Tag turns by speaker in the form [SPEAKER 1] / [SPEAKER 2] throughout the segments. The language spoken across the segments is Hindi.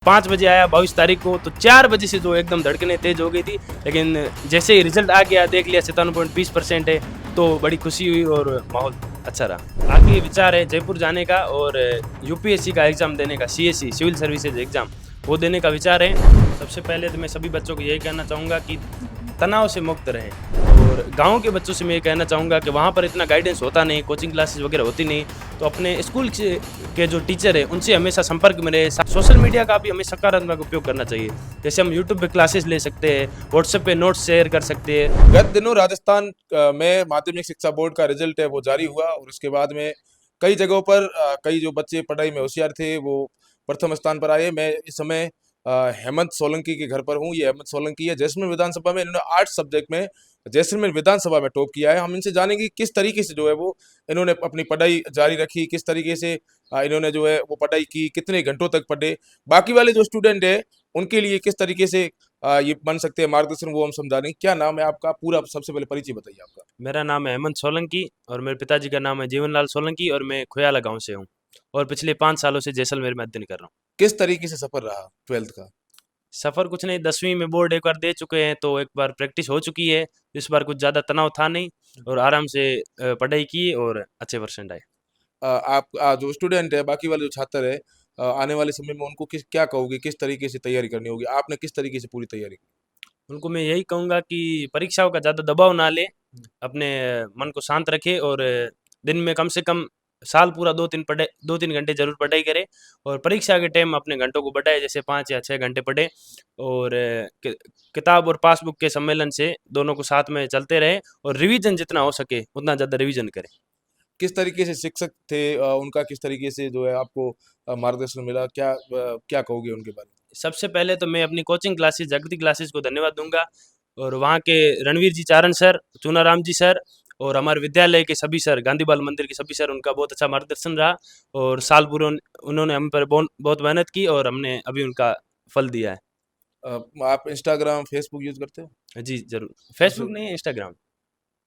[SPEAKER 1] 5 बजे आया 22 तारीख को, तो 4 बजे से जो एकदम धड़कनें तेज हो गई थी। लेकिन जैसे ही रिजल्ट आ गया, देख लिया 97.20% है, तो बड़ी खुशी हुई और माहौल अच्छा रहा। आगे विचार है जयपुर जाने का और यूपीएससी का एग्ज़ाम देने का, सीएससी सिविल सर्विसेज एग्ज़ाम वो देने का विचार है। सबसे पहले तो मैं सभी बच्चों को यही कहना चाहूँगा कि तनाव से मुक्त रहें, और गांव के बच्चों से मैं ये कहना चाहूँगा कि वहाँ पर इतना गाइडेंस होता नहीं, कोचिंग क्लासेस वगैरह होती नहीं, तो अपने स्कूल के जो टीचर है उनसे हमेशा संपर्क में रहे। सोशल मीडिया का भी हमें सकारात्मक उपयोग करना चाहिए, जैसे हम यूट्यूब पे क्लासेस ले सकते हैं, व्हाट्सएप पे नोट्स शेयर कर सकते हैं।
[SPEAKER 2] गत दिनों राजस्थान में माध्यमिक शिक्षा बोर्ड का रिजल्ट है वो जारी हुआ, और उसके बाद में कई जगहों पर कई जो बच्चे पढ़ाई में होशियार थे वो प्रथम स्थान पर आए। मैं इस समय हेमंत सोलंकी के घर पर हूँ। ये हेमंत सोलंकी है जैसलमेर विधानसभा में, इन्होंने 8 सब्जेक्ट में जैसलमेर विधानसभा में टॉप किया है। हम इनसे जानेंगे किस तरीके से जो है वो इन्होंने अपनी पढ़ाई जारी रखी, किस तरीके से इन्होंने जो है वो पढ़ाई की, कितने घंटों तक पढ़े, बाकी वाले जो स्टूडेंट है उनके लिए किस तरीके से ये बन सकते हैं मार्गदर्शन, वो हम समझा देंगे। क्या नाम है आपका? पूरा सबसे पहले परिचय बताइए आपका।
[SPEAKER 1] मेरा नाम है हेमंत सोलंकी और मेरे पिताजी का नाम है जीवनलाल सोलंकी, और मैं खोयाला गांव से हूँ और पिछले 5 सालों से जैसलमेर में अध्ययन कर रहा हूँ।
[SPEAKER 2] किस तरीके से सफर रहा 12th का?
[SPEAKER 1] सफ़र कुछ नहीं, 10वीं में बोर्ड एक बार दे चुके हैं, तो एक बार प्रैक्टिस हो चुकी है। इस बार कुछ ज़्यादा तनाव था नहीं और आराम से पढ़ाई की और अच्छे परसेंट आए।
[SPEAKER 2] आप जो स्टूडेंट है, बाकी वाले जो छात्र है, आने वाले समय में उनको किस क्या कहोगे, किस तरीके से तैयारी करनी होगी? आपने किस तरीके से पूरी तैयारी की?
[SPEAKER 1] उनको मैं यही कहूँगा कि परीक्षाओं का ज़्यादा दबाव ना लें, अपने मन को शांत रखें और दिन में कम से कम साल पूरा 2-3 घंटे ज़रूर पढ़ाई करें, और परीक्षा के टाइम अपने घंटों को बढ़ाएँ, जैसे 5 या 6 घंटे पढ़ें, और किताब और पासबुक के सम्मेलन से दोनों को साथ में चलते रहें, और रिवीजन जितना हो सके उतना ज़्यादा रिवीजन करें।
[SPEAKER 2] किस तरीके से शिक्षक थे, उनका किस तरीके से जो है आपको मार्गदर्शन मिला? क्या कहोगे उनके बारे में?
[SPEAKER 1] सबसे पहले तो मैं अपनी कोचिंग क्लासेस जागृति क्लासेस को धन्यवाद दूंगा, और वहाँ के रणवीर जी चारण सर, चूनाराम जी सर, और हमारे विद्यालय के सभी सर, गांधी बाल मंदिर के सभी सर, उनका बहुत अच्छा मार्गदर्शन रहा, और साल पूरे उन्होंने हम पर बहुत मेहनत की और हमने अभी उनका फल दिया है।
[SPEAKER 2] आप इंस्टाग्राम, फेसबुक यूज़ करते हो?
[SPEAKER 1] जी जरूर, फेसबुक
[SPEAKER 2] तो
[SPEAKER 1] नहीं है, इंस्टाग्राम।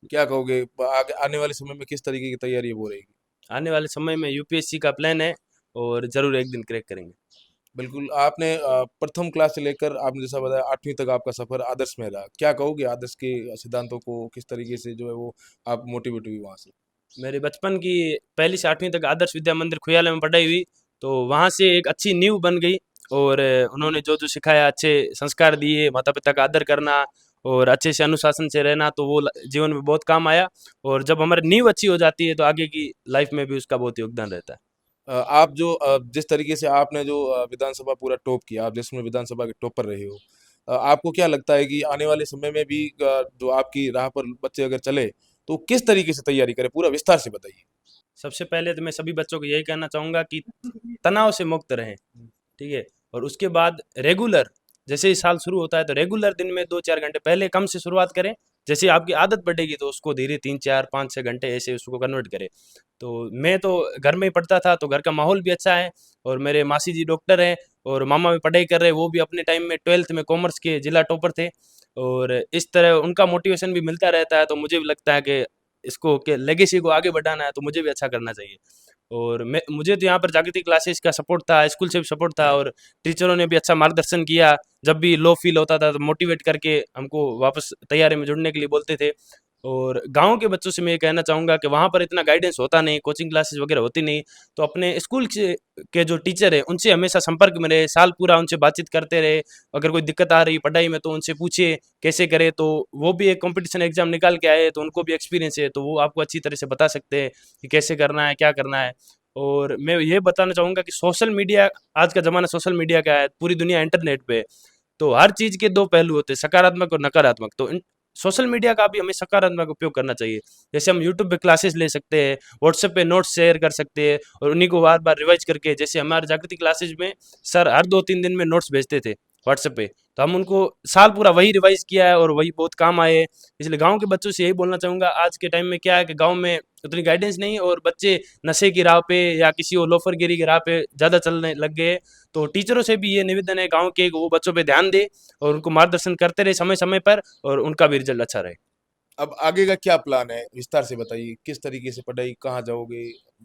[SPEAKER 2] क्या कहोगे आगे आने वाले समय में किस तरीके की तैयारी वो रहेगी?
[SPEAKER 1] आने वाले समय में यूपीएससी का प्लान है और ज़रूर एक दिन क्रैक करेंगे।
[SPEAKER 2] बिल्कुल। आपने प्रथम क्लास से लेकर आपने जैसा बताया 8वीं तक आपका सफर आदर्श में रहा। क्या कहोगे आदर्श के सिद्धांतों को किस तरीके से जो है वो आप मोटिवेट हुई वहाँ से?
[SPEAKER 1] मेरे बचपन की पहली से 8वीं तक आदर्श विद्या मंदिर खुयाले में पढ़ाई हुई, तो वहाँ से एक अच्छी नींव बन गई, और उन्होंने जो जो सिखाया, अच्छे संस्कार दिए, माता पिता का आदर करना और अच्छे से अनुशासन से रहना, तो वो जीवन में बहुत काम आया, और जब हमारी नींव अच्छी हो जाती है तो आगे की लाइफ में भी उसका बहुत योगदान रहता है।
[SPEAKER 2] आप जो जिस तरीके से आपने जो विधानसभा पूरा टॉप किया, आप जिसमें विधानसभा के टॉपर रहे हो, आपको क्या लगता है कि आने वाले समय में भी जो आपकी राह पर बच्चे अगर चले तो किस तरीके से तैयारी करें? पूरा विस्तार से बताइए।
[SPEAKER 1] सबसे पहले तो मैं सभी बच्चों को यही कहना चाहूँगा कि तनाव से मुक्त रहें, ठीक है? और उसके बाद रेगुलर, जैसे ही साल शुरू होता है तो रेगुलर दिन में 2-4 घंटे, पहले कम से शुरुआत करें, जैसे आपकी आदत बढ़ेगी तो उसको धीरे 3-4-5-6 घंटे ऐसे उसको कन्वर्ट करें। तो मैं तो घर में ही पढ़ता था, तो घर का माहौल भी अच्छा है, और मेरे मासी जी डॉक्टर हैं और मामा भी पढ़ाई कर रहे हैं, वो भी अपने टाइम में 12th में कॉमर्स के जिला टॉपर थे, और इस तरह उनका मोटिवेशन भी मिलता रहता है, तो मुझे भी लगता है कि इसको के लेगेसी को आगे बढ़ाना है तो मुझे भी अच्छा करना चाहिए। और मैं मुझे तो यहाँ पर जागृति क्लासेस का सपोर्ट था, स्कूल से भी सपोर्ट था, और टीचरों ने भी अच्छा मार्गदर्शन किया। जब भी लो फील होता था तो मोटिवेट करके हमको वापस तैयारी में जुड़ने के लिए बोलते थे। और गाँव के बच्चों से मैं ये कहना चाहूँगा कि वहाँ पर इतना गाइडेंस होता नहीं, कोचिंग क्लासेस वगैरह होती नहीं, तो अपने स्कूल के जो टीचर हैं उनसे हमेशा संपर्क में रहे, साल पूरा उनसे बातचीत करते रहे। अगर कोई दिक्कत आ रही पढ़ाई में तो उनसे पूछिए कैसे करें, तो वो भी एक कंपटीशन एग्जाम निकाल के आए, तो उनको भी एक्सपीरियंस है, तो वो आपको अच्छी तरह से बता सकते हैं कि कैसे करना है, क्या करना है। और मैं ये बताना चाहूँगा कि सोशल मीडिया, आज का ज़माना सोशल मीडिया का है, पूरी दुनिया इंटरनेट पे है, तो हर चीज़ के 2 पहलू होते हैं, सकारात्मक और नकारात्मक। तो इन सोशल मीडिया का भी हमें सकारात्मक उपयोग करना चाहिए। जैसे हम यूट्यूब पे क्लासेस ले सकते हैं, व्हाट्सएप पे नोट्स शेयर कर सकते हैं, और उन्हीं को बार-बार रिवाइज़ करके, जैसे हमारे जागृति क्लासेस में सर हर 2-3 दिन में नोट्स भेजते थे व्हाट्सएप पे, तो हम उनको साल पूरा वही रिवाइज़ किया है और वही बहुत काम आए। इसलिए गाँव के बच्चों से यही बोलना चाहूँगा, आज के टाइम में क्या है कि गाँव में उतनी गाइडेंस नहीं है, और बच्चे नशे की राह पे या किसी और लोफरगिरी की राह पे ज़्यादा चलने लग गए हैं। तो टीचरों से भी ये निवेदन है गाँव के, वो बच्चों पे ध्यान दें और उनको मार्गदर्शन करते रहे समय-समय पर, और उनका भी रिजल्ट अच्छा रहे।
[SPEAKER 2] अब आगे का क्या प्लान है, विस्तार से बताइए, किस तरीके से पढ़ाई, कहाँ जाओगे?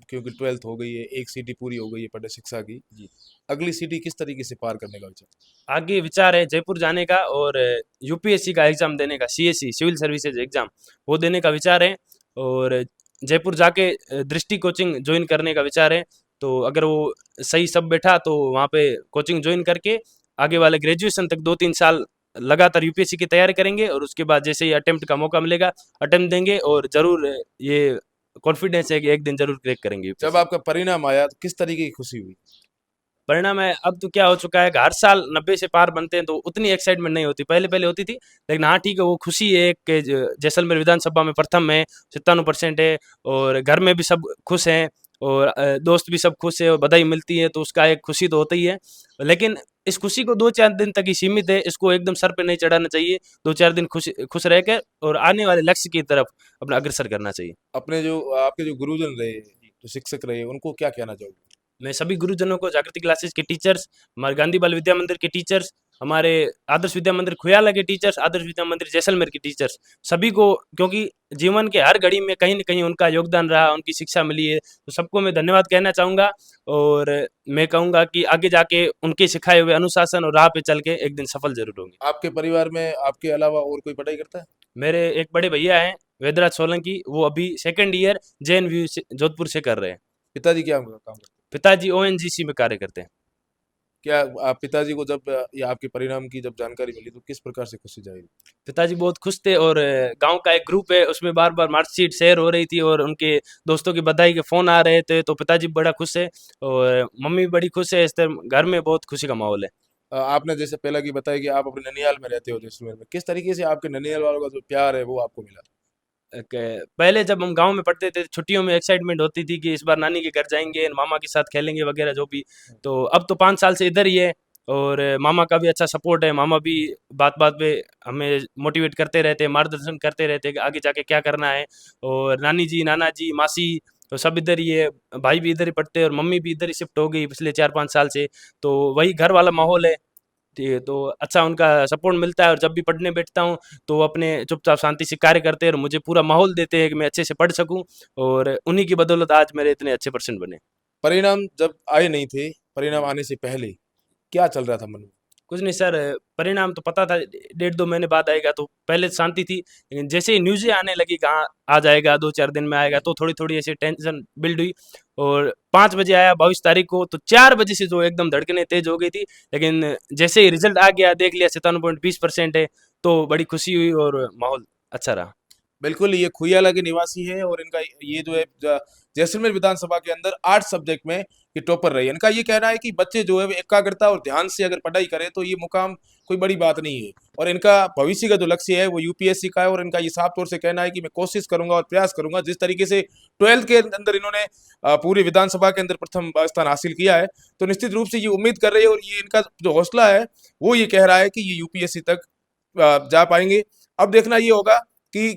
[SPEAKER 2] क्योंकि 12th हो गई है, एक सिटी पूरी हो गई है पढ़ाई शिक्षा की,
[SPEAKER 1] जी।
[SPEAKER 2] अगली सिटी किस तरीके से पार करने का विचार?
[SPEAKER 1] आगे विचार है जयपुर जाने का और यूपीएससी का एग्ज़ाम देने का, सीएससी सिविल सर्विसेज एग्ज़ाम वो देने का विचार है। और जयपुर जाके दृष्टि कोचिंग ज्वाइन करने का विचार है। तो अगर वो सही सब बैठा तो वहाँ पे कोचिंग ज्वाइन करके आगे वाले ग्रेजुएशन तक 2-3 साल लगातार यूपीएससी की तैयारी करेंगे और उसके बाद जैसे ही अटेम्प्ट का मौका मिलेगा अटेम्प्ट देंगे और ज़रूर ये कॉन्फिडेंस है कि एक दिन ज़रूर क्रैक करेंगे
[SPEAKER 2] जब
[SPEAKER 1] यूपीएससी।
[SPEAKER 2] आपका परिणाम आया तो किस तरीके की खुशी हुई?
[SPEAKER 1] परिणाम है अब तो क्या हो चुका है कि हर साल 90 से पार बनते हैं तो उतनी एक्साइटमेंट नहीं होती, पहले पहले होती थी। लेकिन हाँ ठीक है, वो खुशी है कि जैसलमेर विधानसभा में प्रथम है, 97% है और घर में भी सब खुश हैं और दोस्त भी सब खुश है और बधाई मिलती है तो उसका एक खुशी तो होता ही है। लेकिन इस खुशी को 2-4 दिन तक ही सीमित है, इसको एकदम सर पे नहीं चढ़ाना चाहिए। 2-4 दिन खुश खुश रह कर और आने वाले लक्ष्य की तरफ अपना अग्रसर करना चाहिए।
[SPEAKER 2] अपने जो आपके जो गुरुजन रहे, जो शिक्षक रहे, उनको क्या कहना चाहोगे?
[SPEAKER 1] मैं सभी गुरुजनों को, जागृति क्लासेस के टीचर्स, हमारे गांधी बाल विद्या मंदिर के टीचर्स, हमारे आदर्श विद्या मंदिर खुयाला के टीचर्स, आदर्श विद्या मंदिर जैसलमेर के टीचर्स, सभी को, क्योंकि जीवन के हर घड़ी में कहीं न कहीं उनका योगदान रहा, उनकी शिक्षा मिली है, तो सबको मैं धन्यवाद कहना चाहूँगा। और मैं कहूँगा कि आगे जाके उनके सिखाए हुए अनुशासन और राह पे चल के एक दिन सफल ज़रूर होंगे।
[SPEAKER 2] आपके परिवार में आपके अलावा और कोई पढ़ाई करता है?
[SPEAKER 1] मेरे एक बड़े भैया हैं, वेदराज सोलंकी, वो अभी सेकंड ईयर जेएनयू से जोधपुर से कर रहे हैं।
[SPEAKER 2] पिताजी क्या काम करते हैं?
[SPEAKER 1] पिताजी ओएनजीसी में कार्य करते हैं।
[SPEAKER 2] क्या आप पिताजी को जब ये आपके परिणाम की जब जानकारी मिली तो किस प्रकार से खुशी जाहिर हुई?
[SPEAKER 1] पिताजी बहुत खुश थे और गांव का एक ग्रुप है उसमें बार बार मार्कशीट शेयर हो रही थी और उनके दोस्तों की बधाई के फ़ोन आ रहे थे, तो पिताजी बड़ा खुश है और मम्मी भी बड़ी खुश है। इस तरह घर में बहुत खुशी का माहौल है।
[SPEAKER 2] आपने जैसे पहला की बताया कि आप अपने ननिहाल में रहते हो जैसलमेर में, किस तरीके से आपके ननिहाल वालों का जो प्यार है वो आपको मिला?
[SPEAKER 1] पहले जब हम गांव में पढ़ते थे छुट्टियों में एक्साइटमेंट होती थी कि इस बार नानी के घर जाएंगे, मामा के साथ खेलेंगे वगैरह जो भी। तो अब तो 5 साल से इधर ही है और मामा का भी अच्छा सपोर्ट है। मामा भी बात बात पे हमें मोटिवेट करते रहते हैं, मार्गदर्शन करते रहते हैं कि आगे जाके क्या करना है। और नानी जी, नाना जी, मासी तो सब इधर ही है, भाई भी इधर ही पढ़ते हैं और मम्मी भी इधर ही शिफ्ट हो गई पिछले 4-5 साल से। तो वही घर वाला माहौल है। ठीक है, तो अच्छा उनका सपोर्ट मिलता है और जब भी पढ़ने बैठता हूँ तो वो अपने चुपचाप शांति से कार्य करते हैं और मुझे पूरा माहौल देते हैं कि मैं अच्छे से पढ़ सकूँ और उन्हीं की बदौलत आज मेरे इतने अच्छे परसेंट बने।
[SPEAKER 2] परिणाम जब आए नहीं थे, परिणाम आने से पहले क्या चल रहा था मन में?
[SPEAKER 1] कुछ नहीं सर, परिणाम तो पता था 1.5-2 महीने बाद आएगा, तो पहले शांति थी। लेकिन जैसे ही न्यूज़ें आने लगी कहाँ आ जाएगा, 2-4 दिन में आएगा, तो थोड़ी-थोड़ी ऐसी टेंशन बिल्ड हुई। और 5 बजे आया 22 तारीख को, तो 4 बजे से जो एकदम धड़कनें तेज़ हो गई थी। लेकिन जैसे ही रिजल्ट आ गया, देख लिया 97.20% है, तो बड़ी खुशी हुई और माहौल अच्छा रहा।
[SPEAKER 2] बिल्कुल, ये खुइयाला के निवासी है और इनका ये जो है जैसलमेर विधानसभा के अंदर 8 सब्जेक्ट में ये टॉपर रही है। इनका ये कहना है कि बच्चे जो है वो एकाग्रता और ध्यान से अगर पढ़ाई करें तो ये मुकाम कोई बड़ी बात नहीं है और इनका भविष्य का जो लक्ष्य है वो यूपीएससी का है और इनका ये साफ तौर से कहना है कि मैं कोशिश करूंगा और प्रयास करूंगा। जिस तरीके से 12th के अंदर इन्होंने पूरी विधानसभा के अंदर प्रथम स्थान हासिल किया है, तो निश्चित रूप से ये उम्मीद कर रही है और ये इनका जो हौसला है वो ये कह रहा है कि ये यूपीएससी तक जा पाएंगे। अब देखना ये होगा कि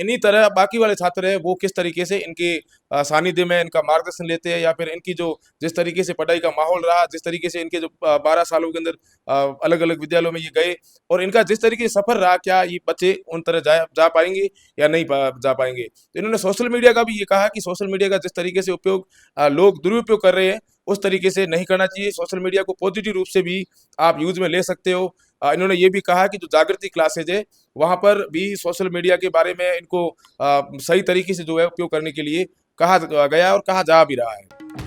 [SPEAKER 2] इन्हीं तरह बाकी वाले छात्र हैं वो किस तरीके से इनके सानिध्य में इनका मार्गदर्शन लेते हैं या फिर इनकी जो जिस तरीके से पढ़ाई का माहौल रहा, जिस तरीके से इनके जो 12 सालों के अंदर अलग अलग विद्यालयों में ये गए और इनका जिस तरीके से सफर रहा, क्या ये बच्चे उन तरह जा पाएंगे या नहीं जा पाएंगे। तो इन्होंने सोशल मीडिया का भी ये कहा कि सोशल मीडिया का जिस तरीके से उपयोग लोग दुरुपयोग कर रहे हैं उस तरीके से नहीं करना चाहिए। सोशल मीडिया को पॉजिटिव रूप से भी आप यूज में ले सकते हो। इन्होंने ये भी कहा कि जो जागृति क्लासेज है वहाँ पर भी सोशल मीडिया के बारे में इनको सही तरीके से जो है उपयोग करने के लिए कहा गया और कहा जा भी रहा है।